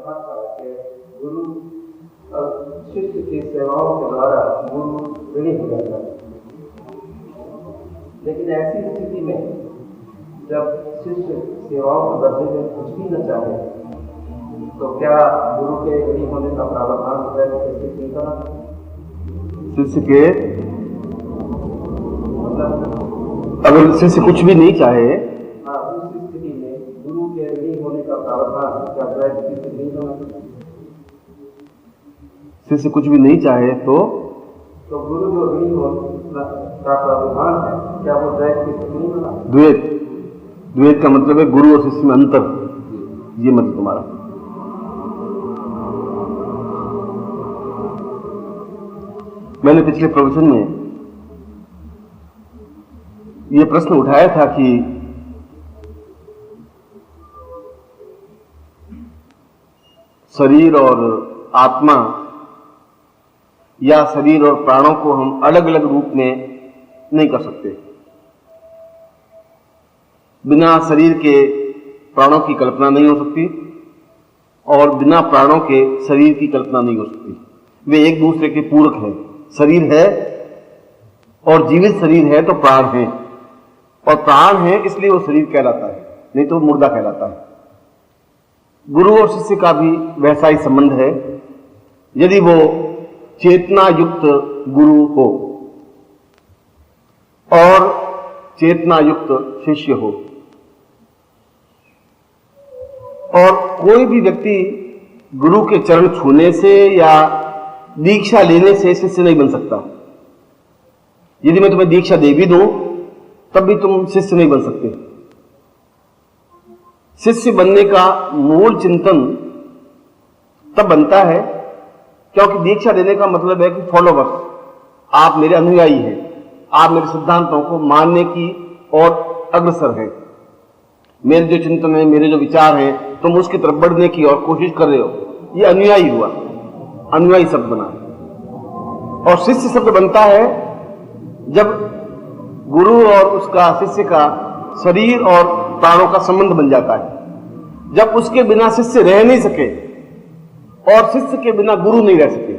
कहा था कि गुरु शिष्य की सेवाओं के द्वारा गुरु ऋणी हो जाता है, लेकिन ऐसी स्थिति में जब शिष्य सेवाओं के बदले में कुछ भी न चाहे तो क्या गुरु के ऋणी होने का प्रावधान होता है? शिष्य के अगर शिष्य कुछ भी नहीं चाहे, उस स्थिति में गुरु के ऋणी होने का प्रावधान क्या नहीं होना? शिष्य कुछ भी नहीं चाहे तो गुरु जो ऋणी होने का प्रावधान है क्या वो नहीं होना? द्वैत का मतलब है गुरु और शिष्य में अंतर, ये मतलब तुम्हारा। मैंने पिछले प्रवचन में ये प्रश्न उठाया था कि शरीर और आत्मा या शरीर और प्राणों को हम अलग अलग रूप में नहीं कर सकते। बिना शरीर के प्राणों की कल्पना नहीं हो सकती और बिना प्राणों के शरीर की कल्पना नहीं हो सकती। वे एक दूसरे के पूरक हैं। शरीर है और जीवित शरीर है तो प्राण है, और प्राण है इसलिए वो शरीर कहलाता है, नहीं तो मुर्दा कहलाता है। गुरु और शिष्य का भी वैसा ही संबंध है। यदि वो चेतना युक्त गुरु हो और चेतना युक्त शिष्य हो, और कोई भी व्यक्ति गुरु के चरण छूने से या दीक्षा लेने से शिष्य नहीं बन सकता। यदि मैं तुम्हें दीक्षा दे भी दूं तब भी तुम शिष्य नहीं बन सकते। शिष्य बनने का मूल चिंतन तब बनता है क्योंकि दीक्षा देने का मतलब है कि फॉलोवर्स, आप मेरे अनुयायी हैं, आप मेरे सिद्धांतों को मानने की और अग्रसर हैं। मेरे जो चिंतन है, मेरे जो विचार हैं, तुम उसकी तरफ बढ़ने की और कोशिश कर रहे हो, ये अनुयायी हुआ। अनुयायी शब्द बना। और शिष्य शब्द बनता है जब गुरु और उसका शिष्य का शरीर और प्राणों का संबंध बन जाता है, जब उसके बिना शिष्य रह नहीं सके और शिष्य के बिना गुरु नहीं रह सके।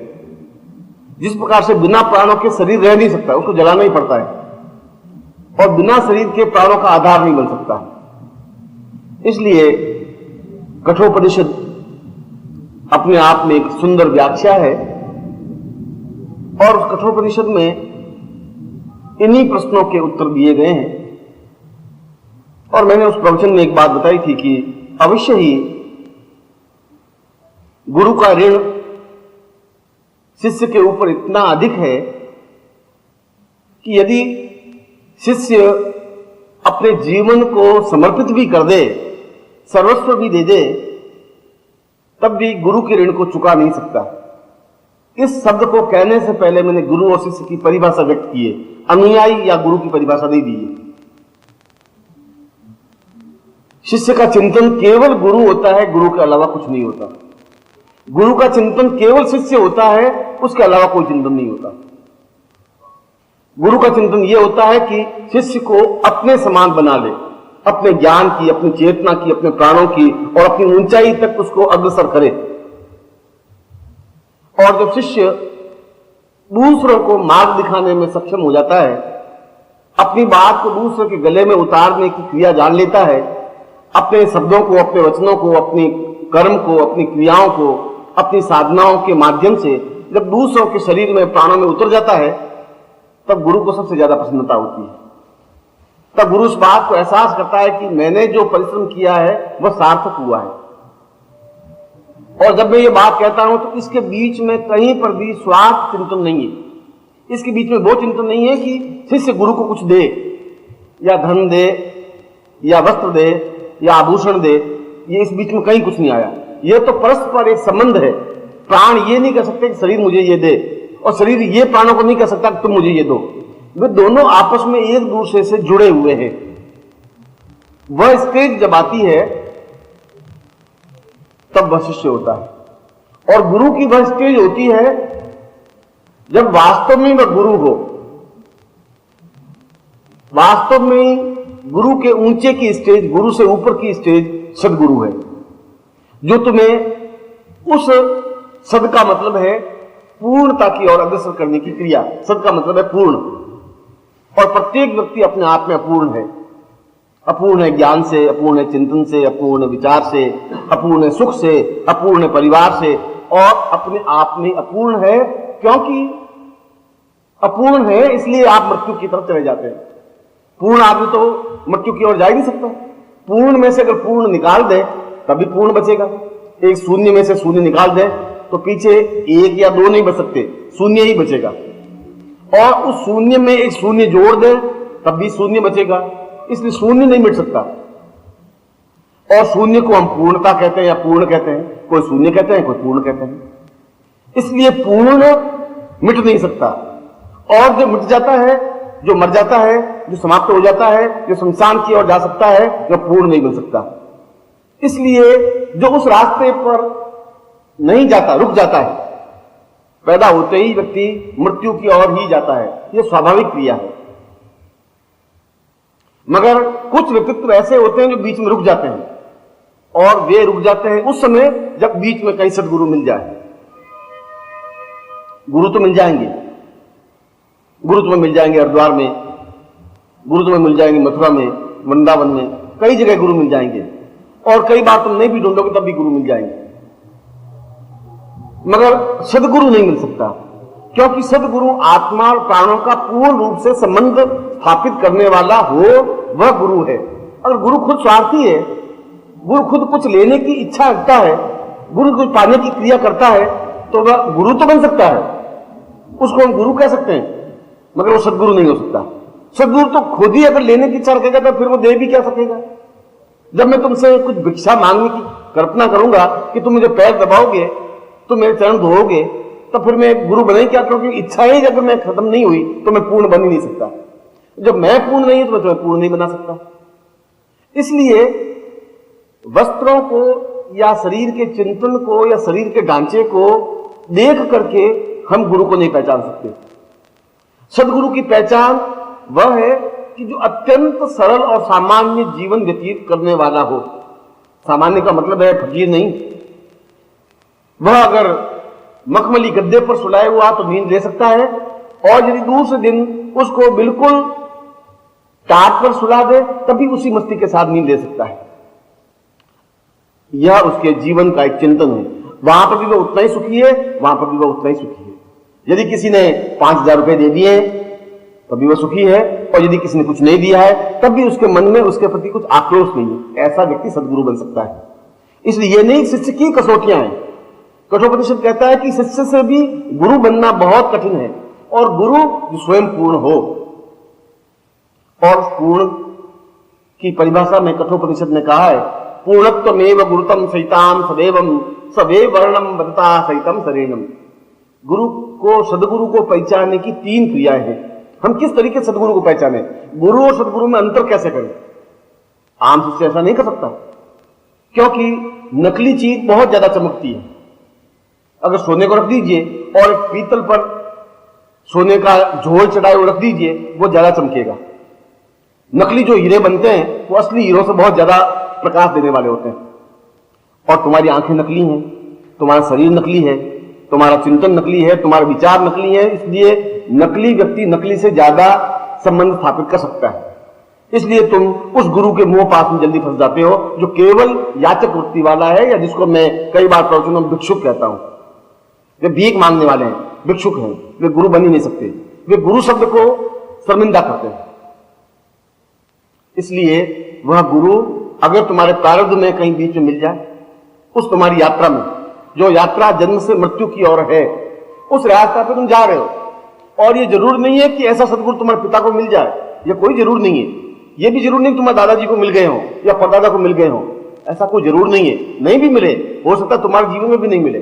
जिस प्रकार से बिना प्राणों के शरीर रह नहीं सकता, उसको जलाना ही पड़ता है, और बिना शरीर के प्राणों का आधार नहीं बन सकता। इसलिए कठोपनिषद अपने आप में एक सुंदर व्याख्या है, और उस कठोपनिषद में इन्हीं प्रश्नों के उत्तर दिए गए हैं। और मैंने उस प्रवचन में एक बात बताई थी कि अवश्य ही गुरु का ऋण शिष्य के ऊपर इतना अधिक है कि यदि शिष्य अपने जीवन को समर्पित भी कर दे, सर्वस्व भी दे दे, तब भी गुरु के ऋण को चुका नहीं सकता। इस शब्द को कहने से पहले मैंने गुरु और शिष्य की परिभाषा व्यक्त की है, अनुयायी या गुरु की परिभाषा नहीं दी है। शिष्य का चिंतन केवल गुरु होता है, गुरु के अलावा कुछ नहीं होता। गुरु का चिंतन केवल शिष्य होता है, उसके अलावा कोई चिंतन नहीं होता। गुरु का चिंतन यह होता है कि शिष्य को अपने समान बना ले, अपने ज्ञान की, अपनी चेतना की, अपने प्राणों की, और अपनी ऊंचाई तक उसको अग्रसर करे। और जब शिष्य दूसरों को मार्ग दिखाने में सक्षम हो जाता है, अपनी बात को दूसरे के गले में उतारने की क्रिया जान लेता है, अपने शब्दों को, अपने वचनों को, अपनी कर्म को, अपनी क्रियाओं को, अपनी साधनाओं के माध्यम से जब दूसरों के शरीर में, प्राणों में उतर जाता है, तब गुरु को सबसे ज्यादा प्रसन्नता होती है। तब गुरु इस बात को एहसास करता है कि मैंने जो परिश्रम किया है वह सार्थक हुआ है। और जब मैं ये बात कहता हूं तो इसके बीच में कहीं पर भी स्वार्थ चिंतन नहीं है। इसके बीच में वो चिंतन नहीं है कि शिष्य गुरु को कुछ दे, या धन दे, या वस्त्र दे, या आभूषण दे। ये इस बीच में कहीं कुछ नहीं आया। ये तो परस्पर एक संबंध है। प्राण ये नहीं कह सकते कि शरीर मुझे ये दे, और शरीर ये प्राणों को नहीं कह सकता कि तुम मुझे ये दो। वे दोनों आपस में एक दूसरे से जुड़े हुए हैं। वह स्टेज जब आती है तब वह शिष्य होता है, और गुरु की वह स्टेज होती है जब वास्तव में वह गुरु हो। वास्तव में गुरु के ऊंचे की स्टेज, गुरु से ऊपर की स्टेज सदगुरु है, जो तुम्हें उस सद का मतलब है पूर्णता की ओर अग्रसर करने की क्रिया। सद का मतलब है पूर्ण, और प्रत्येक व्यक्ति अपने आप में अपूर्ण है। अपूर्ण है ज्ञान से, अपूर्ण है चिंतन से, अपूर्ण विचार से, अपूर्ण सुख से, अपूर्ण परिवार से, और अपने आप में अपूर्ण है। क्योंकि अपूर्ण है इसलिए आप मृत्यु की तरफ चले जाते हैं। पूर्ण आदमी तो मृत्यु की ओर जा ही नहीं सकता। पूर्ण में से अगर पूर्ण निकाल दे तभी पूर्ण बचेगा। एक शून्य में से शून्य निकाल दे तो पीछे एक या दो नहीं बच सकते, शून्य ही बचेगा। और उस शून्य में एक शून्य जोड़ दे तब भी शून्य बचेगा, इसलिए शून्य नहीं मिट सकता। और शून्य को हम पूर्णता कहते हैं या पूर्ण कहते हैं, कोई शून्य कहते हैं, कोई पूर्ण कहते हैं। इसलिए पूर्ण मिट नहीं सकता, और जो मिट जाता है, जो मर जाता है, जो समाप्त हो जाता है, जो शमशान की ओर जा सकता है, जो पूर्ण नहीं बन सकता। इसलिए जो उस रास्ते पर नहीं जाता, रुक जाता है, पैदा होते ही व्यक्ति मृत्यु की ओर ही जाता है, यह स्वाभाविक क्रिया है। मगर कुछ व्यक्तित्व ऐसे होते हैं जो बीच में रुक जाते हैं, और वे रुक जाते हैं उस समय जब बीच में कहीं सदगुरु मिल जाए। गुरु तो मिल जाएंगे, गुरु तुम्हें मिल जाएंगे हरिद्वार में, गुरु तुम्हें मिल जाएंगे मथुरा में, वृंदावन में, कई जगह गुरु मिल जाएंगे, और कई बार तुम नहीं भी ढूंढोगे तब भी गुरु मिल जाएंगे। मगर सदगुरु नहीं मिल सकता, क्योंकि सदगुरु आत्मा और प्राणों का पूर्ण रूप से संबंध स्थापित करने वाला हो, वह गुरु है। अगर गुरु खुद स्वार्थी है, गुरु खुद कुछ लेने की इच्छा रखता है, गुरु कुछ पाने की क्रिया करता है, तो वह गुरु तो बन सकता है, उसको हम गुरु कह सकते हैं, मगर वो सदगुरु नहीं हो सकता। सदगुरु तो खुद ही अगर लेने की इच्छा रखेगा तो फिर वो दे भी क्या सकेगा। जब मैं तुमसे कुछ भिक्षा मांगने की कल्पना करूंगा कि तुम मुझे पैर दबाओगे, तो मेरे चरण धोओगे, तो फिर मैं गुरु बने क्या? क्योंकि इच्छा ही जब मैं खत्म नहीं हुई तो मैं पूर्ण बन ही नहीं सकता। जब मैं पूर्ण नहीं हूं तो मैं तुम्हें पूर्ण नहीं बना सकता। इसलिए वस्त्रों को या शरीर के चिंतन को या शरीर के ढांचे को देख करके हम गुरु को नहीं पहचान सकते। सदगुरु की पहचान वह है कि जो अत्यंत सरल और सामान्य जीवन व्यतीत करने वाला हो। सामान्य का मतलब है फकीर नहीं। वह अगर मखमली गद्दे पर सुलाए हुआ तो नींद ले सकता है, और यदि दूसरे दिन उसको बिल्कुल टाट पर सुला दे तभी उसी मस्ती के साथ नींद ले सकता है। यह उसके जीवन का एक चिंतन है। वहां पर भी वह उतना ही सुखी है, वहां पर भी वह उतना ही सुखी है। यदि किसी ने 5,000 रुपए दे दिए तभी वह सुखी है, और यदि किसी ने कुछ नहीं दिया है तब भी उसके मन में उसके प्रति कुछ आक्रोश नहीं है। ऐसा व्यक्ति सदगुरु बन सकता है। इसलिए ये नहीं शिष्य की कसौटियां हैं। कठोपनिषद कहता है कि शिष्य से भी गुरु बनना बहुत कठिन है, और गुरु जो स्वयं पूर्ण हो। और पूर्ण की परिभाषा में कठोपनिषद ने कहा है, पूर्णत्वमेव गुरुतम सहिताम सदैवम सवे वर्णम बदता सहितम शरीरम। गुरु को, सदगुरु को पहचानने की 3 क्रियाएं हैं। हम किस तरीके से सदगुरु को पहचाने, गुरु और सदगुरु में अंतर कैसे करें? आम शिष्य ऐसा नहीं कर सकता, क्योंकि नकली चीज बहुत ज्यादा चमकती है। अगर सोने को रख दीजिए और एक पीतल पर सोने का झोल चढ़ाए हुए रख दीजिए, वो ज्यादा चमकेगा। नकली जो हीरे बनते हैं वो असली हीरो से बहुत ज्यादा प्रकाश देने वाले होते हैं। और तुम्हारी आंखें नकली हैं, तुम्हारा शरीर नकली है, तुम्हारा चिंतन नकली है, तुम्हारे विचार नकली है। इसलिए नकली व्यक्ति नकली से ज्यादा संबंध स्थापित कर सकता है। इसलिए तुम उस गुरु के मोह पास में जल्दी फंस जाते हो जो केवल याचक वृत्ति वाला है, या जिसको मैं कई बार प्रवचनों में भिक्षुक कहता हूं। वे भीख मांगने वाले हैं, भिक्षुक हैं, वे गुरु बन ही नहीं सकते। वे गुरु शब्द को शर्मिंदा करते हैं। इसलिए वह गुरु अगर तुम्हारे प्रारब्ध में कहीं बीच में मिल जाए, उस तुम्हारी यात्रा में, जो यात्रा जन्म से मृत्यु की ओर है, उस रास्ता पर तुम जा रहे हो, और ये जरूर नहीं है कि ऐसा सदगुरु तुम्हारे पिता को मिल जाए, ये कोई जरूर नहीं है। ये भी जरूर नहीं तुम्हारे दादाजी को मिल गए हो या परदादा को मिल गए हो, ऐसा कोई जरूर नहीं है। नहीं भी मिले, हो सकता है तुम्हारे जीवन में भी नहीं मिले,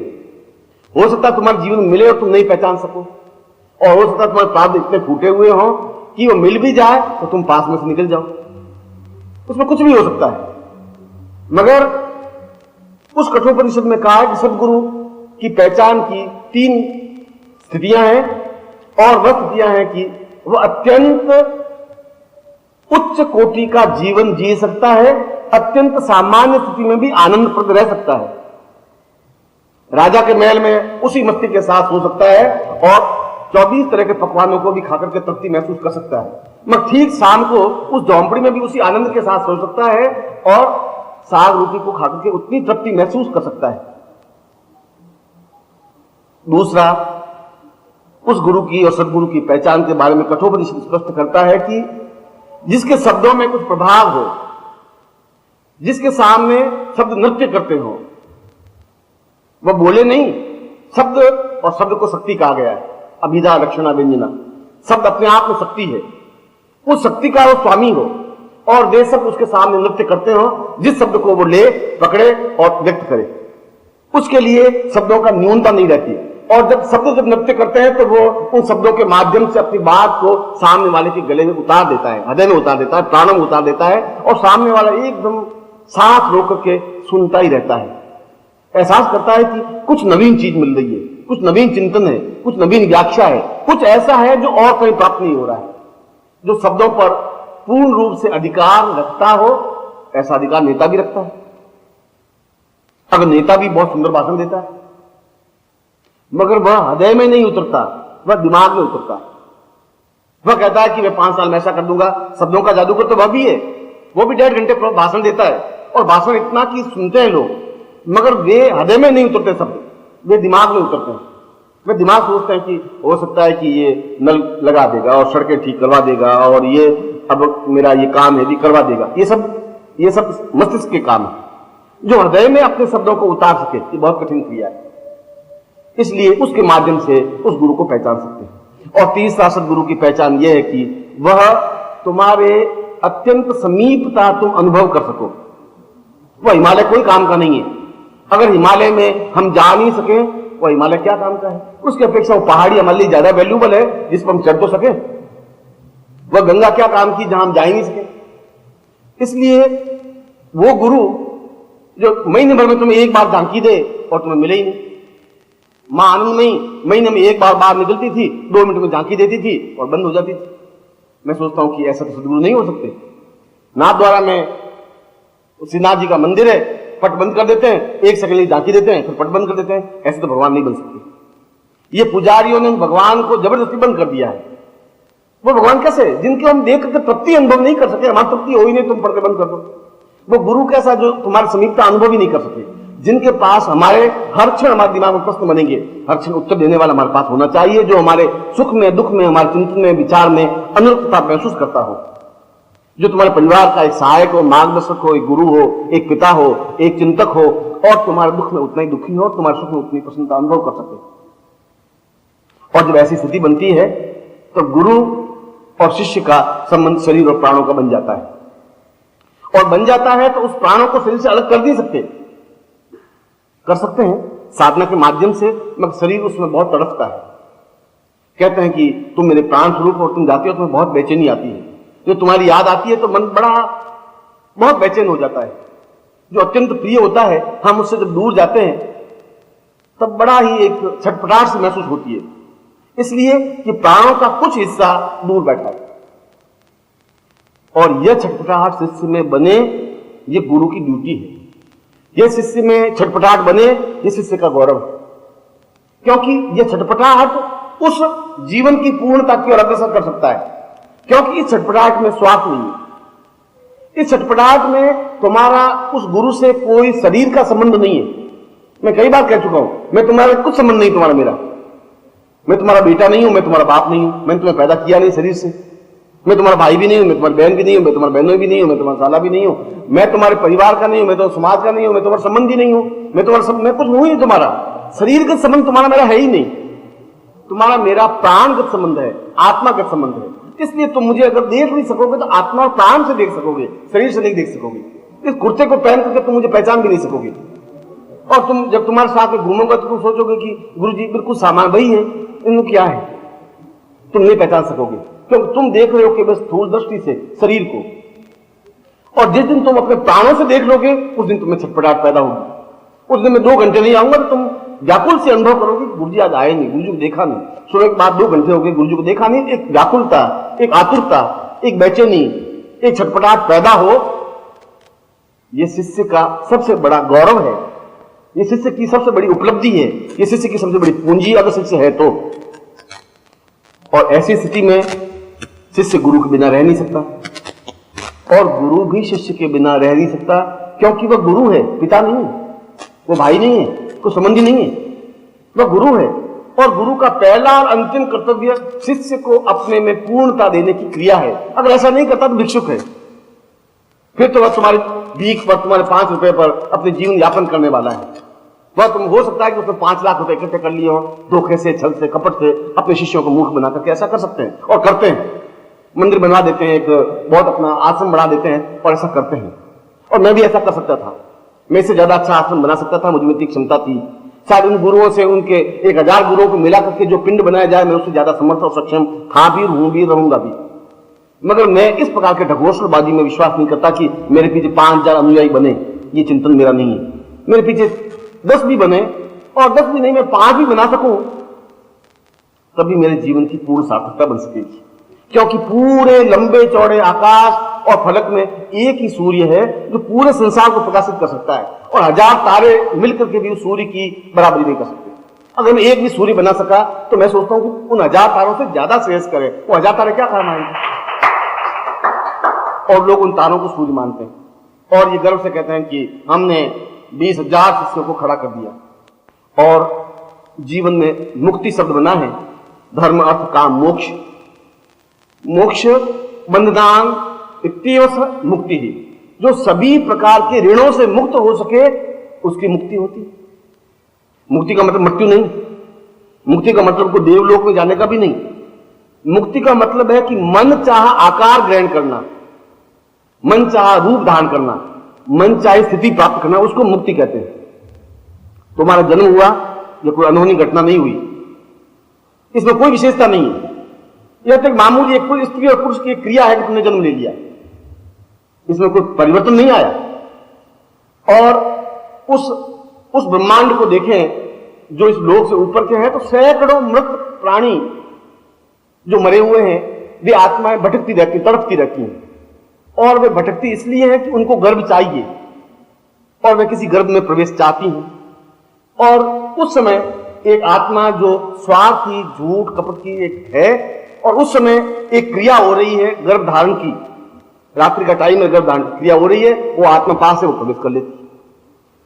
हो सकता है तुम्हारे जीवन में मिले और तुम नहीं पहचान सको, और हो सकता है तुम्हारे प्रारब्ध इतने फूटे हुए हो कि वो मिल भी जाए तो तुम पास में से निकल जाओ। उसमें कुछ भी हो सकता है। मगर उस कठोपनिषद में कहा है कि सदगुरु की पहचान की 3 स्थितियां हैं, और वह स्थितियां हैं कि वह अत्यंत उच्च कोटि का जीवन जी सकता है, अत्यंत सामान्य स्थिति में भी आनंदप्रद रह सकता है। राजा के महल में उसी मस्ती के साथ सो सकता है और 24 तरह के पकवानों को भी खाकर के तृप्ति महसूस कर सकता है। मगर ठीक शाम को उस झोंपड़ी में भी उसी आनंद के साथ सो सकता है और साग रोटी को खाकर के उतनी तृप्ति महसूस कर सकता है। दूसरा, उस गुरु की और सदगुरु की पहचान के बारे में कठोपनिषद स्पष्ट करता है कि जिसके शब्दों में कुछ प्रभाव हो, जिसके सामने शब्द नृत्य करते हो, वह बोले नहीं, शब्द, और शब्द को शक्ति कहा गया है, अभिधा लक्षणा व्यंजना, शब्द अपने आप में शक्ति है, उस शक्ति का वो स्वामी हो और वे सब उसके सामने नृत्य करते हो, जिस शब्द को वो ले, पकड़े और व्यक्त करे, उसके लिए शब्दों का न्यूनता नहीं रहती। और जब नृत्य करते हैं तो वो उन शब्दों के माध्यम से अपनी बात को सामने वाले के गले में उतार देता है, हृदय में उतार देता है, प्राणों में उतार देता है और सामने वाला एकदम साथ रोक करके सुनता ही रहता है, एहसास करता है कि कुछ नवीन चीज मिल रही है, कुछ नवीन चिंतन है, कुछ नवीन व्याख्या है, कुछ ऐसा है जो और कहीं प्राप्त नहीं हो रहा है। जो शब्दों पर पूर्ण रूप से अधिकार रखता हो, ऐसा अधिकार नेता भी रखता है। अगर नेता भी बहुत सुंदर भाषण देता है मगर वह हृदय में नहीं उतरता, वह दिमाग में उतरता है, वह कहता है कि मैं 5 साल में ऐसा कर दूंगा, शब्दों का जादूगर तो वह भी है, वो भी 1.5 घंटे भाषण देता है और भाषण इतना कि सुनते हैं लोग, मगर वे हृदय में नहीं उतरते शब्द, वे दिमाग में उतरते हैं। वे दिमाग सोचते हैं कि हो सकता है कि ये नल लगा देगा और सड़कें ठीक करवा देगा और ये अब मेरा ये काम है भी करवा देगा। ये सब मस्तिष्क के काम है। जो हृदय में अपने शब्दों को उतार सके, ये बहुत कठिन क्रिया है, इसलिए उसके माध्यम से उस गुरु को पहचान सकते हैं। और तीसरा सदगुरु की पहचान यह है कि वह तुम्हारे अत्यंत समीपता तुम अनुभव कर सको। वह हिमालय कोई काम का नहीं है। अगर हिमालय में हम जा नहीं सके, वह हिमालय क्या काम का है? उसकी अपेक्षा वो पहाड़ी हमारे लिए ज्यादा वैल्यूबल है, जिस पर हम चढ़ तो सके। वह गंगा क्या काम की जहां हम जा ही नहीं सके। इसलिए वो गुरु जो महीने भर में तुम्हें एक बार झांकी दे और तुम्हें मिले ही नहीं। मां आनंदमयी महीने में एक बार बाहर निकलती थी, 2 मिनट में झांकी देती थी और बंद हो जाती थी। मैं सोचता हूं कि ऐसा तो सदगुरु नहीं हो सकते। नाथ द्वारा में श्रीनाथ जी का मंदिर है, पट बंद कर देते हैं, 1 सेकंड झांकी देते हैं, फिर पट बंद कर देते हैं। ऐसे तो भगवान नहीं बन सकते। ये पुजारियों ने भगवान को जबरदस्ती बंद कर दिया है। वो भगवान कैसे, जिनके हम देख करके तृप्ति अनुभव नहीं कर सके। हमारी तृप्ति हो ही नहीं, तुम पढ़ के बंद कर दो। वो गुरु कैसा जो तुम्हारे समीपता अनुभव ही नहीं कर सके, जिनके पास हमारे हर क्षण हमारे दिमाग में प्रश्न बनेंगे, हर क्षण उत्तर देने वाला हमारे पास होना चाहिए, जो हमारे सुख में, दुख में, हमारे चिंतन में, विचार में अनुरूपता महसूस करता हो, जो तुम्हारे परिवार का एक सहायक हो, मार्गदर्शक हो, एक गुरु हो, एक पिता हो, एक चिंतक हो और तुम्हारे दुख में उतना ही दुखी हो, तुम्हारे सुख में उतनी प्रसन्नता अनुभव कर सके। और जब ऐसी स्थिति बनती है तो गुरु और शिष्य का संबंध शरीर और प्राणों का बन जाता है। और बन जाता है तो उस प्राणों को शरीर से अलग कर नहीं सकते, कर सकते हैं साधना के माध्यम से, मगर शरीर उसमें बहुत तड़पता है। कहते हैं कि तुम मेरे प्राण स्वरूप हो, तुम जाते हो तुम्हें बहुत बेचैनी आती है, जो तुम्हारी याद आती है तो मन बहुत बेचैन हो जाता है। जो अत्यंत प्रिय होता है, हम उससे जब दूर जाते हैं तब बड़ा ही एक छटपटाहट से महसूस होती है, इसलिए कि प्राणों का कुछ हिस्सा दूर बैठा है। और यह छटपटाहट शिष्य में बने, ये गुरु की ड्यूटी है। यह शिष्य में छटपटाहट बने, यह शिष्य का गौरव है, क्योंकि यह छटपटाहट उस जीवन की पूर्णता की ओर अग्रसर कर सकता है। क्योंकि इस छटपटाहट में स्वार्थ नहीं है। इस छटपटाहट में तुम्हारा उस गुरु से कोई शरीर का संबंध नहीं है। मैं कई बार कह चुका हूं, मैं तुम्हारा कुछ संबंध नहीं, तुम्हारा मेरा, मैं तुम्हारा बेटा नहीं हूं, मैं तुम्हारा बाप नहीं हूं, मैंने तुम्हें पैदा किया नहीं शरीर से, मैं तुम्हारा भाई भी नहीं हूं, मैं तुम्हारी बहन भी नहीं हूं, मैं तुम्हारी बहनों भी नहीं हूं, मैं तुम्हारा साला भी नहीं हूं, मैं तुम्हारे परिवार का नहीं हूं, मैं तुम्हारे समाज का नहीं हूं, मैं तुम्हारा संबंधी नहीं हूं, मैं कुछ हूं ही। तुम्हारा शरीरगत संबंध तुम्हारा मेरा है ही नहीं। तुम्हारा मेरा प्राणगत संबंध है, आत्मागत संबंध है। इसलिए तुम मुझे अगर देख नहीं सकोगे तो आत्मा और प्राण से देख सकोगे, शरीर से नहीं देख सकोगे। इस कुर्ते को पहन करके तुम मुझे पहचान भी नहीं सकोगे। और तुम जब तुम्हारे साथ में घूमोगे तो तुम सोचोगे कि गुरु जी बिल्कुल सामान वही है, इनमें क्या है, तुम नहीं पहचान सकोगे, क्योंकि तुम देख रहे हो कि बस स्थूल दृष्टि से शरीर को। और जिस दिन तुम अपने प्राणों से देख लोगे, उस दिन तुम्हें छटपटाहट पैदा होगी। उस दिन मैं 2 घंटे नहीं आऊंगा तो तुम व्याकुल से अनुभव करोगे, गुरु जी आज आए नहीं, गुरु जी को देखा नहीं, सुबह के बाद 2 घंटे हो गए, गुरु जी को देखा नहीं। एक व्याकुलता, एक आतुरता, एक बेचैनी, एक छटपटाहट पैदा हो, यह शिष्य का सबसे बड़ा गौरव है ये शिष्य की सबसे बड़ी उपलब्धि है, ये शिष्य की सबसे बड़ी पूंजी अगर शिष्य है तो। और ऐसी स्थिति में शिष्य गुरु के बिना रह नहीं सकता, और गुरु भी शिष्य के बिना रह नहीं सकता, क्योंकि वह गुरु है, पिता नहीं है, वो भाई नहीं है, कोई संबंधी नहीं है, वह गुरु है। और गुरु का पहला और अंतिम कर्तव्य शिष्य को अपने में पूर्णता देने की क्रिया है। अगर ऐसा नहीं करता तो भिक्षुक है, फिर तो वह तुम्हारी भीख पर, तुम्हारे 5 रुपए पर अपने जीवन यापन करने वाला है। वह तुम हो सकता है कि उसने 5 लाख रुपए इकट्ठे कर लिए हो, धोखे से, छल से, कपट से अपने शिष्यों को मूर्ख बना करके ऐसा कर सकते हैं और करते हैं। मंदिर बनवा देते हैं, एक बहुत अपना आश्रम बना देते हैं और ऐसा करते हैं। और मैं भी ऐसा कर सकता था, मैं इससे ज्यादा अच्छा आश्रम बना सकता था, मुझे इतनी क्षमता थी। शायद उन गुरुओं से, उनके 1000 गुरुओं को मिला करके जो पिंड बनाया जाए, मैं उससे ज्यादा समर्थ और सक्षम था भी, हूं भी, रहूंगा भी। मगर मैं इस प्रकार के ढकोसलेबाजी में विश्वास नहीं करता कि मेरे पीछे 5000 अनुयायी बने, ये चिंतन मेरा नहीं है। मेरे पीछे 10 भी बने, और 10 भी नहीं, मैं 5 भी बना सकूं, तभी मेरे जीवन की पूर्ण सार्थकता बन सकेगी। क्योंकि पूरे लंबे चौड़े आकाश और फलक में एक ही सूर्य है जो पूरे संसार को प्रकाशित कर सकता है, और 1000 तारे मिलकर के भी उस सूर्य की बराबरी नहीं कर सकते। अगर मैं एक भी सूर्य बना सका तो मैं सोचता हूं कि उन 1000 तारों से ज्यादा श्रेष्ठ करे। वो 1000 तारे क्या काम आएंगे? और लोग उन तारों को सूर्य मानते हैं और ये गर्व से कहते हैं कि हमने 20,000 शिष्यों को खड़ा कर दिया। और जीवन में मुक्ति शब्द बना है, धर्म, अर्थ, काम, मोक्ष। मोक्ष बंधनान इत्येव मुक्ति ही, जो सभी प्रकार के ऋणों से मुक्त हो सके उसकी मुक्ति होती है। मुक्ति का मतलब मृत्यु नहीं, मुक्ति का मतलब को देवलोक में जाने का भी नहीं। मुक्ति का मतलब है कि मन चाह आकार ग्रहण करना, मन चाह रूप धारण करना, मन चाहे स्थिति प्राप्त करना, उसको मुक्ति कहते हैं। तुम्हारा जन्म हुआ, यह कोई अनहोनी घटना नहीं हुई, इसमें कोई विशेषता नहीं है। यह तो मामूली एक स्त्री और पुरुष की क्रिया है कि तुमने जन्म ले लिया, इसमें कोई परिवर्तन नहीं आया। और उस ब्रह्मांड को देखें जो इस लोक से ऊपर के हैं, तो सैकड़ों मृत प्राणी जो मरे हुए हैं, वे आत्माएं भटकती रहती, तड़पती रहती हैं। और वे भटकती इसलिए है कि उनको गर्भ चाहिए और वे किसी गर्भ में प्रवेश चाहती हैं। और उस समय एक आत्मा जो स्वार्थी, झूठ, कपट की एक है, और उस समय एक क्रिया हो रही है गर्भ धारण की, रात्रि का टाइम में गर्भ धारण की क्रिया हो रही है, वो आत्मा पास से वो प्रवेश कर लेती है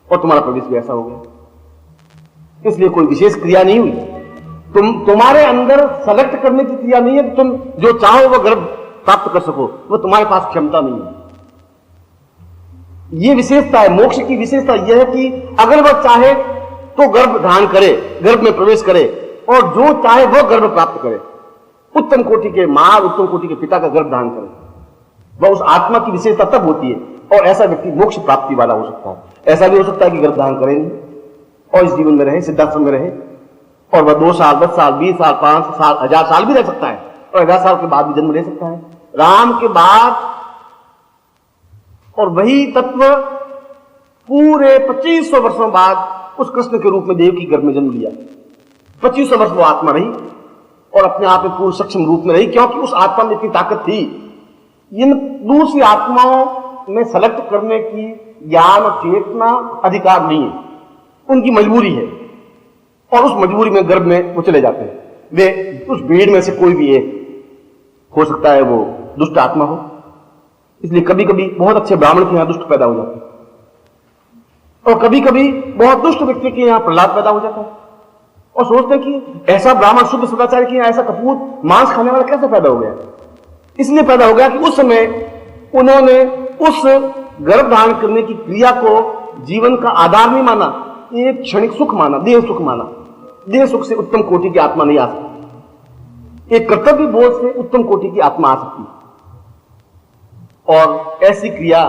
और तुम्हारा प्रवेश भी ऐसा हो गया। इसलिए कोई विशेष क्रिया नहीं हुई, तुम्हारे अंदर सेलेक्ट करने की क्रिया नहीं है कि तुम जो चाहो वो गर्भ प्राप्त कर सको, वो तुम्हारे पास क्षमता नहीं है। ये विशेषता है मोक्ष की। विशेषता यह है कि अगर वह चाहे तो गर्भ धारण करे, गर्भ में प्रवेश करे, और जो चाहे वह गर्भ प्राप्त करे, उत्तम कोटि के मां, उत्तम कोटि के पिता का गर्भ धारण करे, वह उस आत्मा की विशेषता तब होती है। और ऐसा व्यक्ति मोक्ष प्राप्ति वाला हो सकता है। ऐसा भी हो सकता है कि गर्भ धारण करे नहीं और इस जीवन में रहे, सिद्धाश्रम में रहे, और वह 2 साल, 10 साल, 20 साल, 5 साल, 1000 साल भी रह सकता है, और 1000 साल के बाद भी जन्म ले सकता है राम के बाद। और वही तत्व पूरे 2500 वर्षों बाद उस कृष्ण के रूप में देव की गर्भ में जन्म लिया। 2500 वर्ष वो आत्मा रही और अपने आप में पूर्ण सक्षम रूप में रही, क्योंकि उस आत्मा में इतनी ताकत थी। इन दूसरी आत्माओं में सेलेक्ट करने की ज्ञान और चेतना अधिकार नहीं है, उनकी मजबूरी है। और उस मजबूरी में गर्भ में वो चले जाते हैं। वे उस भीड़ में से कोई भी एक हो सकता है, वो दुष्ट आत्मा हो। इसलिए कभी कभी बहुत अच्छे ब्राह्मण के यहां दुष्ट पैदा हो जाते हैं, और कभी कभी बहुत दुष्ट व्यक्ति के यहां प्रहलाद पैदा हो जाता है। और सोचते हैं कि ऐसा ब्राह्मण शुद्ध सदाचारी के यहां ऐसा कपूत मांस खाने वाला कैसे पैदा हो गया? इसलिए पैदा हो गया कि उस समय उन्होंने उस गर्भ धारण करने की क्रिया को जीवन का आधार नहीं माना, एक क्षणिक सुख माना, देह सुख माना। देह सुख से उत्तम कोटि की आत्मा नहीं आ सकती, एक कर्तव्य बोध से उत्तम कोटि की आत्मा आ सकती है। और ऐसी क्रिया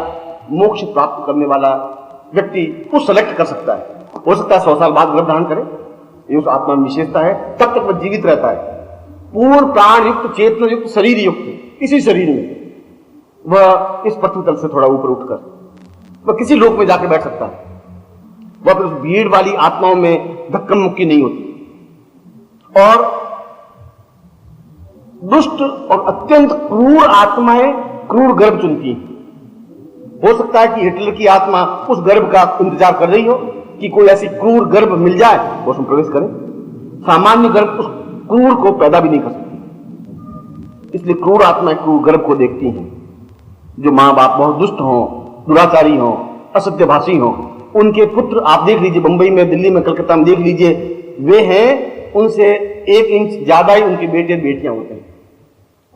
मोक्ष प्राप्त करने वाला व्यक्ति को सेलेक्ट कर सकता है। हो सकता है 100 साल बाद गर्भ धारण करे, ये उस आत्मा में विशेषता है। तब तक वह जीवित रहता है, पूर्ण प्राण युक्त, चेतना युक्त, शरीर युक्त। इसी शरीर में वह इस पृथ्वी तल से थोड़ा ऊपर उठकर वह किसी लोक में जाके बैठ सकता है। वह फिर उस भीड़ वाली आत्माओं में धक्कम मुक्की नहीं होती। और दुष्ट और अत्यंत क्रूर आत्माएं क्रूर गर्भ चुनती हैं। हो सकता है कि हिटलर की आत्मा उस गर्भ का इंतजार कर रही हो, कि कोई ऐसी क्रूर गर्भ मिल जाए वो उसमें प्रवेश करे। सामान्य गर्भ उस क्रूर को पैदा भी नहीं कर सकती। इसलिए क्रूर आत्मा क्रूर गर्भ को देखती हैं। जो माँ बाप बहुत दुष्ट हों, दुराचारी हों, असत्यभाषी हों, उनके पुत्र आप देख लीजिए, मुंबई में, दिल्ली में, कलकत्ता में देख लीजिए, वे हैं उनसे 1 इंच ज्यादा ही उनके बेटे बेटियां होते हैं।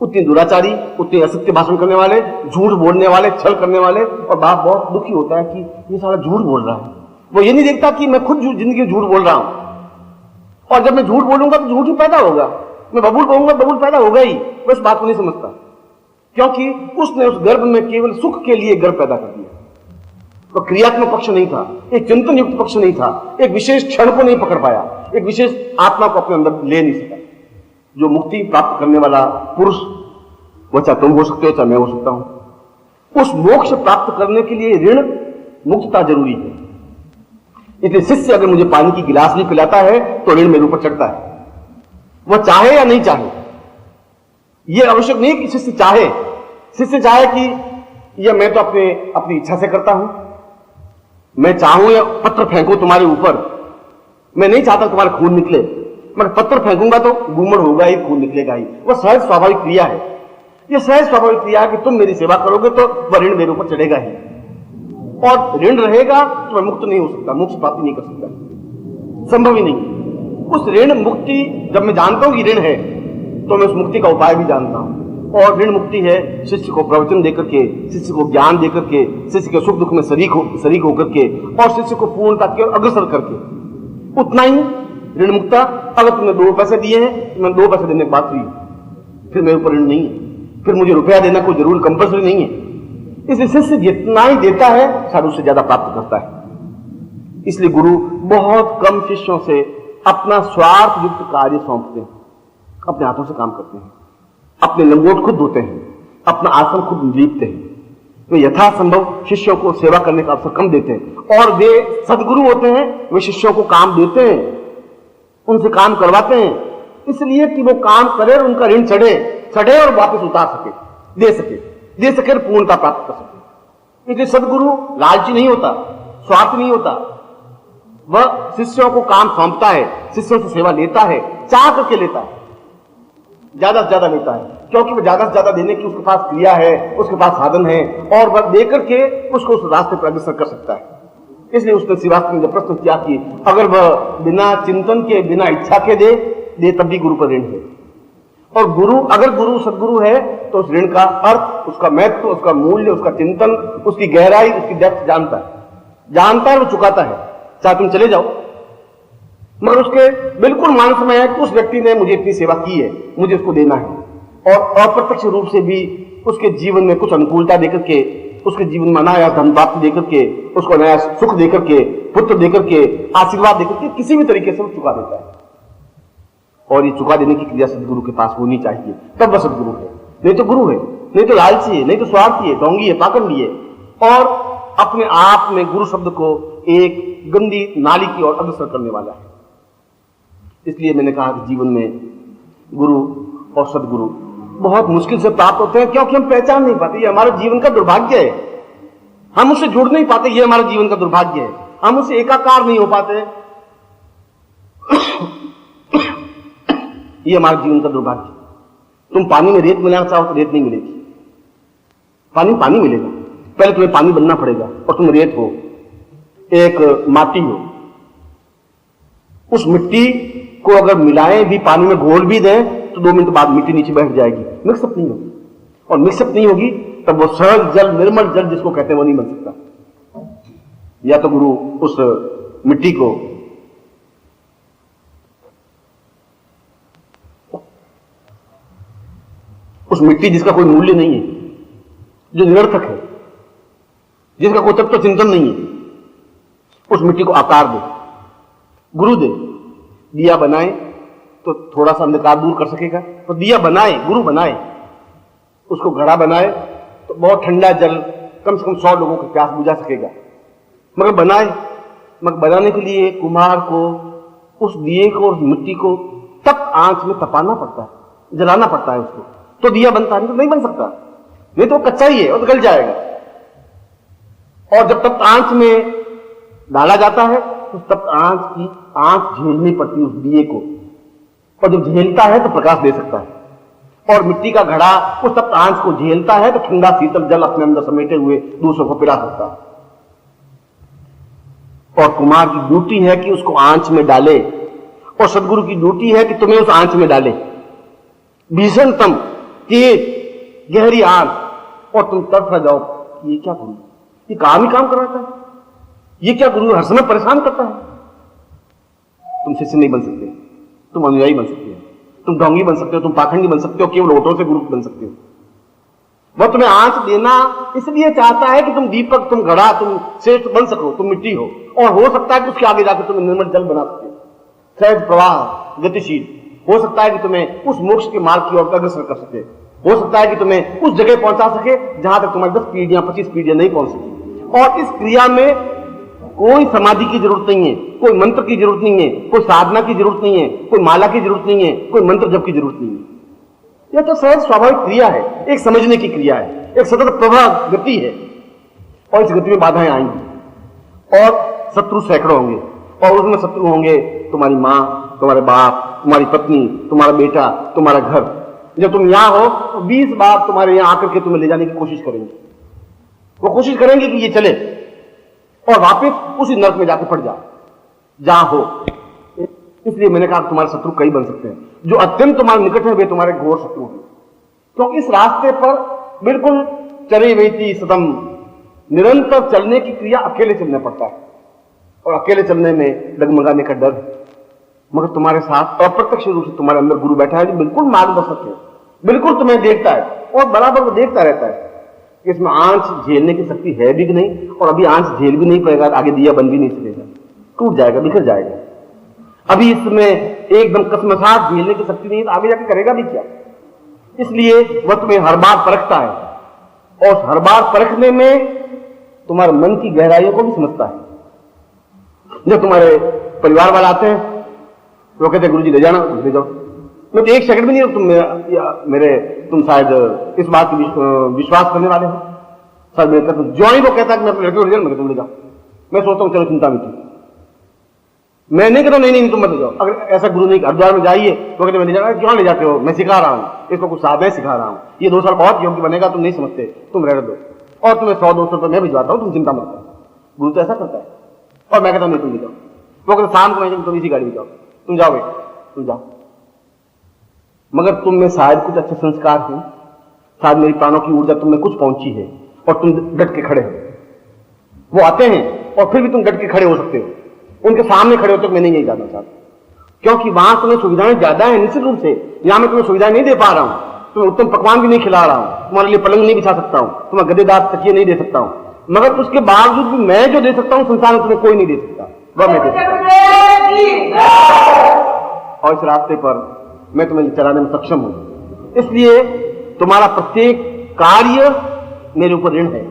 उतनी दुराचारी, उतने असत्य भाषण करने वाले, झूठ बोलने वाले, छल करने वाले। और बाप बहुत दुखी होता है कि ये सारा झूठ बोल रहा है। वो ये नहीं देखता कि मैं खुद जिंदगी में झूठ बोल रहा हूं, और जब मैं झूठ बोलूंगा तो झूठ ही पैदा होगा। मैं बबूल कहूंगा, बबूल पैदा होगा ही। वो इस बात को नहीं समझता, क्योंकि उसने उस गर्भ में केवल सुख के लिए गर्भ पैदा कर दिया। तो क्रियात्मक पक्ष नहीं था, एक चिंतन युक्त पक्ष नहीं था, एक विशेष क्षण को नहीं पकड़ पाया, एक विशेष आत्मा को अपने अंदर ले नहीं सका। जो मुक्ति प्राप्त करने वाला पुरुष, वो चाहे तुम हो सकते हो, चाहे मैं हो सकता हूं, उस मोक्ष प्राप्त करने के लिए ऋण मुक्तता जरूरी है। इसलिए शिष्य अगर मुझे पानी की गिलास भी पिलाता है तो ऋण मेरे ऊपर चढ़ता है, वह चाहे या नहीं चाहे। यह आवश्यक नहीं कि शिष्य चाहे। शिष्य चाहे कि यह मैं तो अपनी इच्छा से करता हूं, मैं चाहूं या पत्थर फेंकूं तुम्हारे ऊपर, मैं नहीं चाहता तुम्हारा खून निकले, मैं पत्थर फेंकूंगा तो गुमड़ होगा ही, खून निकलेगा ही। वह सहज स्वाभाविक क्रिया है। यह सहज स्वाभाविक क्रिया है कि तुम मेरी सेवा करोगे तो वह ऋण मेरे ऊपर चढ़ेगा ही, और ऋण रहेगा तो मैं मुक्त नहीं हो सकता, मोक्ष प्राप्ति नहीं कर सकता, संभव ही नहीं। उस ऋण मुक्ति जब मैं जानता हूं कि ऋण है तो मैं उस मुक्ति का उपाय भी जानता हूं। और ऋण मुक्ति है शिष्य को प्रवचन देकर के, शिष्य को ज्ञान देकर के, शिष्य के सुख दुख में शरीक होकर के, और शिष्य को पूर्णता की ओर अग्रसर करके। उतना ही ऋण मुक्ता। अगर तुमने 2 पैसे दिए हैं तो मैं 2 पैसे देने की बात हुई, फिर मेरे ऊपर ऋण नहीं है, फिर मुझे रुपया देना कोई जरूर कंपल्सरी नहीं है। इसलिए शिष्य जितना ही देता है शायद उससे ज्यादा प्राप्त करता है। इसलिए गुरु बहुत कम शिष्यों से अपना स्वार्थ युक्त कार्य सौंपते हैं, अपने हाथों से काम करते हैं, अपने लंगोट खुद धोते हैं, अपना आसन खुद लीपते हैं। तो यथासंभव शिष्यों को सेवा करने का अवसर कम देते हैं। और वे सदगुरु होते हैं, वे शिष्यों को काम देते हैं, उनसे काम करवाते हैं, इसलिए कि वो काम करे और उनका ऋण चढ़े और वापस उतार सके, दे सके और पूर्णता प्राप्त कर सके। इसलिए सदगुरु लालची नहीं होता, स्वार्थी नहीं होता। वह शिष्यों को काम सौंपता है, शिष्यों से सेवा लेता है, चाह करके लेता है, ज्यादा से ज्यादा लेता है, क्योंकि वह ज्यादा से ज्यादा देने की उसके पास क्रिया है, उसके पास साधन है, और वह देकर के उसको उस रास्ते पर अग्रसर कर सकता है। इसलिए उसने श्रीवास्तव ने जब प्रश्न किया कि अगर वह बिना चिंतन के, बिना इच्छा के दे तब भी गुरु पर ऋण है। और अगर गुरु सदगुरु है तो उस ऋण का अर्थ, उसका महत्व, उसका मूल्य, उसका चिंतन, उसकी गहराई, उसकी डेप्थ जानता है, वो चुकाता है, चाहे तुम चले जाओ। मगर उसके बिल्कुल मानस में है कि उस व्यक्ति ने मुझे इतनी सेवा की है, मुझे उसको देना है। और अप्रत्यक्ष रूप से भी उसके जीवन में कुछ अनुकूलता देकर के, उसके जीवन में नया धन प्राप्ति देकर के, उसको नया सुख देकर के, पुत्र देकर के, आशीर्वाद देकर के, किसी भी तरीके से वो चुका देता है। और ये चुका देने की क्रिया सदगुरु के पास होनी चाहिए, तब वह सदगुरु है। नहीं तो गुरु है, नहीं तो लालची है, नहीं तो स्वार्थी है, ढोंगी है, पाखंडी है, और अपने आप में गुरु शब्द को एक गंदी नाली की ओर अग्रसर करने वाला है। इसलिए मैंने कहा कि जीवन में गुरु और सदगुरु बहुत मुश्किल से प्राप्त होते हैं, क्योंकि हम पहचान नहीं पाते। ये हमारे जीवन का दुर्भाग्य है, हम उससे जुड़ नहीं पाते, ये हमारे जीवन का दुर्भाग्य है। हम उससे एकाकार नहीं हो पाते, ये हमारे जीवन का दुर्भाग्य। तुम पानी में रेत मिलाना चाहो तो रेत नहीं मिलेगी, पानी मिलेगा। पहले तुम्हें पानी बनना पड़ेगा, और तुम रेत हो, एक माटी हो। उस मिट्टी को अगर मिलाएं भी, पानी में घोल भी दें, तो 2 मिनट बाद मिट्टी नीचे बैठ जाएगी, मिक्सअप नहीं होगी। और मिक्सअप नहीं होगी तब वो सहज जल, निर्मल जल जिसको कहते हैं, वो नहीं बन सकता। या तो गुरु उस मिट्टी को उस मिट्टी जिसका कोई मूल्य नहीं है, जो निरर्थक है, जिसका कोई तत्व चिंतन नहीं है, उस मिट्टी को आकार दे, गुरु दे। दिया बनाए तो थोड़ा सा अंधकार दूर कर सकेगा, तो दिया बनाए, गुरु बनाए, उसको घड़ा बनाए तो बहुत ठंडा जल कम से कम 100 लोगों की प्यास बुझा सकेगा। मगर बनाने के लिए कुम्हार को उस दिए को, उस मिट्टी को तप आंच में तपाना पड़ता है, जलाना पड़ता है उसको, तो दिया बनता है, नहीं बन सकता, नहीं तो कच्चा ही है और गल जाएगा। और जब तक आंच में डाला जाता है उस तप्त आंच झेलनी पड़ती है उस दिए को, और जब झेलता है तो प्रकाश दे सकता है। और मिट्टी का घड़ा उस तप्त आंच को झेलता है तो ठंडा शीतल जल अपने अंदर समेटे हुए दूसरों को पिला सकता है। और कुमार की ड्यूटी है कि उसको आंच में डाले, और सदगुरु की ड्यूटी है कि तुम्हें उस आंच में डाले। भीषणतम तेज गहरी आंच, और तुम तड़फ जाओ, ये क्या गुरु, ये काम ही काम करवाता है, ये क्या गुरु हर समय परेशान करता है। तुम शिष्य नहीं बन सकते, तुम अनुयायी बन सकते हो, तुम ढोंगी बन सकते हो, तुम पाखंडी बन सकते हो, केवल ओटों से गुरु बन सकते हो। वह तुम्हें आंच देना इसलिए चाहता है कि तुम दीपक, तुम घड़ा, तुम श्रेष्ठ बन सको, तुम मिट्टी हो, और हो सकता है कि उसके आगे जाकर तुम निर्मल जल बना सके, सहज प्रवाह गतिशील। हो सकता है कि तुम्हें उस मोक्ष के मार्ग की ओर अग्रसर कर सके, हो सकता है कि तुम्हें उस जगह पहुंचा सके जहां तक तुम्हारी 10 पीढ़ियां 25 पीढ़ियां नहीं पहुंच सकी। और इस क्रिया में कोई समाधि की जरूरत नहीं है, कोई मंत्र की जरूरत नहीं है, कोई साधना की जरूरत नहीं है, कोई माला की जरूरत नहीं है, कोई मंत्र जप की जरूरत नहीं है। यह तो सहज स्वाभाविक क्रिया है, एक समझने की क्रिया है, एक सतत प्रवाह गति है। और इस गति में बाधाएं आएंगी, और शत्रु सैकड़ों होंगे, और उसमें शत्रु होंगे तुम्हारी माँ, तुम्हारे बाप, तुम्हारी पत्नी, तुम्हारा बेटा, तुम्हारा घर। जब तुम यहां हो तो 20 बाप तुम्हारे यहां आकर के तुम्हें ले जाने की कोशिश करेंगे। वो कोशिश करेंगे कि ये चले और वापस उसी नर्क में जाके पड़ जाए जहां हो। इसलिए मैंने कहा तुम्हारे शत्रु कई बन सकते हैं, जो अत्यंत तुम्हारे निकट है वे तुम्हारे घोर शत्रु हैं। तो इस रास्ते पर बिल्कुल चले वेती सतम, निरंतर चलने की क्रिया अकेले चलना पड़ता है, और अकेले चलने में डगमगाने का डर है। मगर तुम्हारे साथ अप्रत्यक्ष रूप से तुम्हारे अंदर गुरु बैठा है जो बिल्कुल मार्गदर्शक है, बिल्कुल तुम्हें देखता है और बराबर वो देखता रहता है कि इसमें आंच झेलने की शक्ति है भी कि नहीं, और अभी आंच झेल भी नहीं पाएगा, आगे दिया बन भी नहीं सकेगा, टूट जाएगा, बिखर जाएगा। अभी इसमें एकदम कसमसाहट झेलने की शक्ति नहीं, तो आगे जाके करेगा भी क्या। इसलिए वह तुम्हें हर बार परखता है, और हर बार परखने में तुम्हारे मन की गहराइयों को भी समझता है। जब तुम्हारे परिवार वाले आते हैं तो कहते हैं गुरु जी ले जाना, ले जाओ। मैं तो एक सेकंड भी नहीं, तुम शायद इस बात की विश्वास करने वाले हो। शायद मेरे कहते जो ही वो कहता है कि मैं अपने लड़के को ले जाऊँ, तुम ले जाओ। मैं सोचता हूँ चलो चिंता में थी, मैं नहीं कहता नहीं तुम मत ले जाओ। अगर ऐसा गुरु नहीं, हरिद्वार में जाइए तो कहते मैं ले जाऊंगा, क्यों ले जाते हो, मैं सिखा रहा हूँ इसको, कुछ साधना सिखा रहा हूँ, ये 2 साल बहुत योग्य बनेगा, तुम नहीं समझते, तुम रह दो, और तुम्हें 100-200 रुपये मैं भिजवाता हूँ, तुम चिंता मत करो। गुरु तो ऐसा करता है। और मैं कहता हूँ नहीं तुम ले जाओ, वो कहते शाम को मैं तुम इसी गाड़ी में जाओ, तुम जाओ बेटा, तुम जाओ। मगर तुम में शायद कुछ अच्छे संस्कार हैं, शायद मेरी प्राणों की ऊर्जा तुम में कुछ पहुंची है, और तुम डट के खड़े हो। वो आते हैं और फिर भी तुम डट के खड़े हो सकते हो, उनके सामने खड़े हो तो मैं नहीं जाना चाहता, क्योंकि वहां तुम्हें सुविधाएं ज्यादा है निश्चित रूप से। यहां मैं तुम्हें सुविधाएं नहीं दे पा रहा हूं, तुम्हें उत्तम पकवान भी नहीं खिला रहा हूं, तुम्हारे लिए पलंग नहीं बिछा सकता हूं, तुम्हें गद्देदार तकिए नहीं दे सकता हूं, मगर उसके बावजूद भी मैं जो दे सकता हूं संसार में तुम्हें कोई नहीं दे सकता, वह मैं दे सकता हूं। और इस रास्ते पर मैं तुम्हें चलाने में सक्षम हूं। इसलिए तुम्हारा प्रत्येक कार्य मेरे ऊपर ऋण है,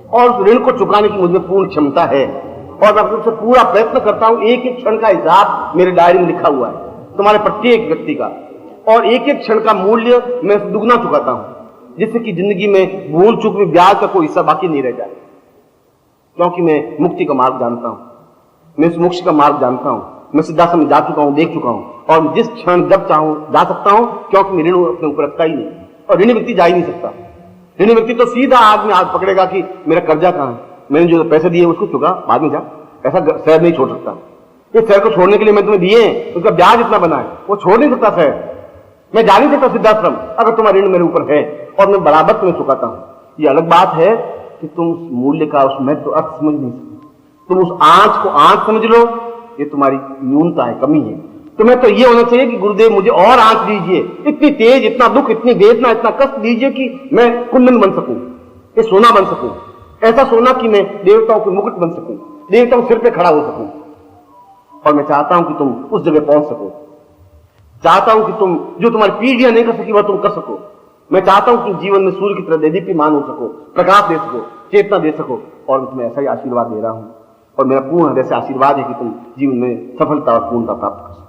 और उस ऋण को चुकाने की मुझे पूर्ण क्षमता है, और मैं तुमसे पूरा प्रयत्न करता हूं। एक एक क्षण का हिसाब मेरे डायरी में लिखा हुआ है तुम्हारे प्रत्येक व्यक्ति का, और एक एक क्षण का मूल्य मैं दुगना चुकाता हूं, जिससे कि जिंदगी में भूल चूक में ब्याज का कोई हिस्सा बाकी नहीं रह जाए। क्योंकि मैं मुक्ति का मार्ग जानता हूं, मैं इस मोक्ष का मार्ग जानता हूं, मैं सिद्धाश्रम में जा चुका हूं, देख चुका हूं, और जिस क्षण जब चाहूं जा सकता हूं, क्योंकि मैं ऋण अपने ऊपर रखता ही नहीं, और ऋणी व्यक्ति जा ही नहीं सकता। ऋणी व्यक्ति तो सीधा आदमी हाथ पकड़ेगा कि मेरा कर्जा कहां है, मैंने जो पैसे दिए उसको चुका, बाद में जा। ऐसा शहर नहीं छोड़ सकता। इस शहर को छोड़ने के लिए मैं तुम्हें दिए, उसका ब्याज इतना बना है, वो छोड़ नहीं सकता शहर। मैं जा नहीं सकता सिद्धाश्रम अगर तुम्हारा ऋण मेरे ऊपर है, और मैं बराबर तुम्हें चुकाता हूं। ये अलग बात है कि तुम उस मूल्य का, उस महत्व अर्थ समझ नहीं सकते। तुम उस आंच को आंच समझ लो, ये तुम्हारी न्यूनता है, कमी है। तुम्हें तो ये होना चाहिए कि गुरुदेव मुझे और आंच दीजिए, इतनी तेज, इतना दुख, इतनी वेदना, इतना कष्ट दीजिए कि मैं कुंदन बन सकूं, ये सोना बन सकूं, ऐसा सोना कि मैं देवताओं के मुकुट बन सकूं, देवताओं के सिर पे खड़ा हो सकूं। और मैं चाहता हूं कि तुम उस जगह पहुंच सको, चाहता हूं कि तुम जो तुम्हारी पीढ़ियां नहीं कर सकी वह तुम कर सको। मैं चाहता हूं कि तुम जीवन में सूर्य की तरह देदीप्यमान हो सको, प्रकाश दे सको, चेतना दे सको, और मैं तुम्हें ऐसा ही आशीर्वाद दे रहा हूं। और मेरा पूर्ण हृदय से आशीर्वाद है कि तुम जीवन में सफलता और पूर्णता प्राप्त कर सको।